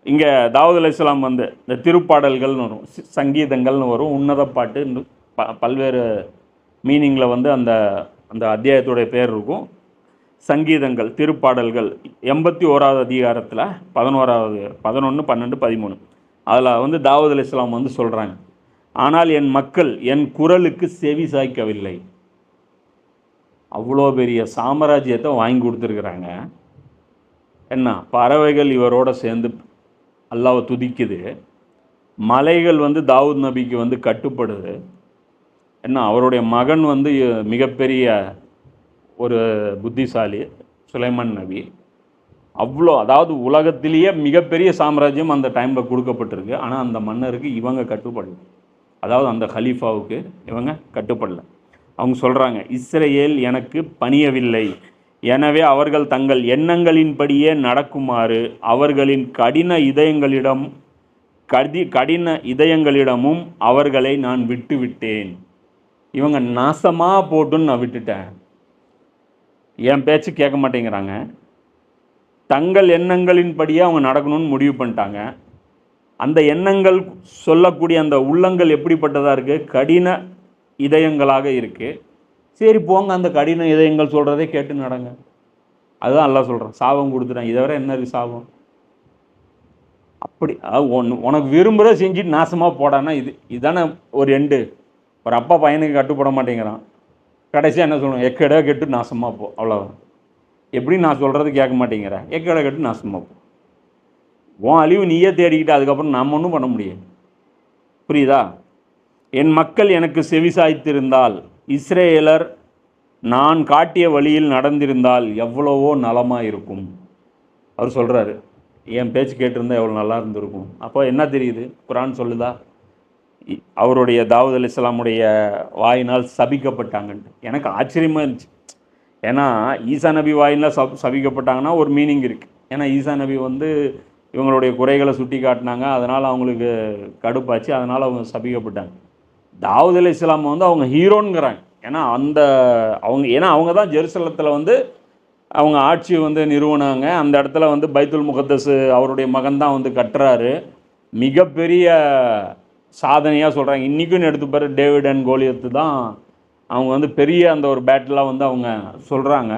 இங்கே தாவூத் அலைஹிஸ்ஸலாம் வந்து இந்த திருப்பாடல்கள்னு வரும், சங்கீதங்கள்னு வரும், உன்னத பாட்டு, பல்வேறு மீனிங்கில் வந்து அந்த அந்த அத்தியாயத்துடைய பேர் இருக்கும். சங்கீதங்கள், திருப்பாடல்கள் 81வது அதிகாரத்தில் 11வது 11, 12, 13 அதில் வந்து தாவூத் அலைஹிஸ்ஸலாம் வந்து சொல்கிறாங்க, ஆனால் என் மக்கள் என் குரலுக்கு செவி சாய்க்கவில்லை. அவ்வளோ பெரிய சாம்ராஜ்யத்தை வாங்கி கொடுத்துருக்குறாங்க. என்ன, பறவைகள் இவரோட சேர்ந்து அல்லாஹ்வை துதிக்குது, மலைகள் வந்து தாவூத் நபிக்கு வந்து கட்டுப்படுது. என்ன, அவருடைய மகன் வந்து மிகப்பெரிய ஒரு புத்திசாலி சுலைமான் நபி. அவ்வளோ, அதாவது உலகத்திலேயே மிகப்பெரிய சாம்ராஜ்யம் அந்த டைமில் கொடுக்கப்பட்டிருக்கு. ஆனால் அந்த மன்னருக்கு இவங்க கட்டுப்படல, அதாவது அந்த ஹலீஃபாவுக்கு இவங்க கட்டுப்படல. அவங்க சொல்கிறாங்க, இஸ்ரேல் எனக்கு பணியவில்லை, எனவே அவர்கள் தங்கள் எண்ணங்களின்படியே நடக்குமாறு அவர்களின் கடின இதயங்களிடமும் அவர்களை நான் விட்டு விட்டேன். இவங்க நாசமாக போட்டுன்னு நான் விட்டுட்டேன். என் பேச்சு கேட்க மாட்டேங்கிறாங்க, தங்கள் எண்ணங்களின்படியே அவங்க நடக்கணும்னு முடிவு பண்ணிட்டாங்க. அந்த எண்ணங்கள் சொல்லக்கூடிய அந்த உள்ளங்கள் எப்படிப்பட்டதாக இருக்குது? கடின இதயங்களாக இருக்குது. சரி போங்க, அந்த கடின இதயங்கள் சொல்கிறதே கேட்டு நடங்க. அதுதான் அல்லாஹ் சொல்கிறான், சாபம் கொடுத்துட்டான், இதை விட என்ன இருக்குது சாபம்? அப்படி உனக்கு விரும்புகிற செஞ்சுட்டு நாசமாக போடான்னா இதுதானே ஒரு எண்டு. ஒரு அப்பா பையனுக்கு கட்டுப்பட மாட்டேங்கிறான், கடைசியாக என்ன சொல்லணும்? எக்கடை கெட்டு நாசமாக போ, அவ்வளோதான். எப்படி நான் சொல்கிறது கேட்க மாட்டேங்கிற, எக்கடை கெட்டு நாசமாக போ. உன் அழிவு நீயே தேடிக்கிட்டு அதுக்கப்புறம் நாம் ஒன்றும் பண்ண முடியாது. புரியுதா? என் மக்கள் எனக்கு செவிசாய்த்திருந்தால், இஸ்ரேலர் நான் காட்டிய வழியில் நடந்திருந்தால் எவ்வளவோ நலமாக இருக்கும். அவர் சொல்கிறாரு, என் பேச்சு கேட்டிருந்தால் எவ்வளோ நல்லா இருந்திருக்கும். அப்போ என்ன தெரியுது? குர்ஆன் சொல்லுதா அவருடைய தாவூத் அலைஹிஸ்ஸலாமுடைய வாயினால் சபிக்கப்பட்டாங்கன்ட்டு. எனக்கு ஆச்சரியமாக இருந்துச்சு. ஏன்னா ஈசா நபி வாயினால் சபிக்கப்பட்டாங்கன்னா ஒரு மீனிங் இருக்குது. ஏன்னா ஈசா நபி வந்து இவங்களுடைய குறைகளை சுட்டி காட்டினாங்க, அதனால் அவங்களுக்கு கடுப்பாச்சு, அதனால் அவங்க சபிக்கப்பட்டாங்க. தாவூத் அலைஹிஸ்ஸலாம் வந்து அவங்க ஹீரோங்கிறாங்க. ஏன்னா அவங்க தான் ஜெருசலத்தில் வந்து அவங்க ஆட்சி வந்து நிறுவனாங்க. அந்த இடத்துல வந்து பைத்துல் முகத்தஸ் அவருடைய மகன் தான் வந்து கட்டுறாரு. மிகப்பெரிய சாதனையாக சொல்கிறாங்க. இன்றைக்கும் எடுத்து பாரு, டேவிட் அண்ட் கோலியத்து தான் அவங்க வந்து பெரிய அந்த ஒரு பேட்டிலாக வந்து அவங்க சொல்கிறாங்க.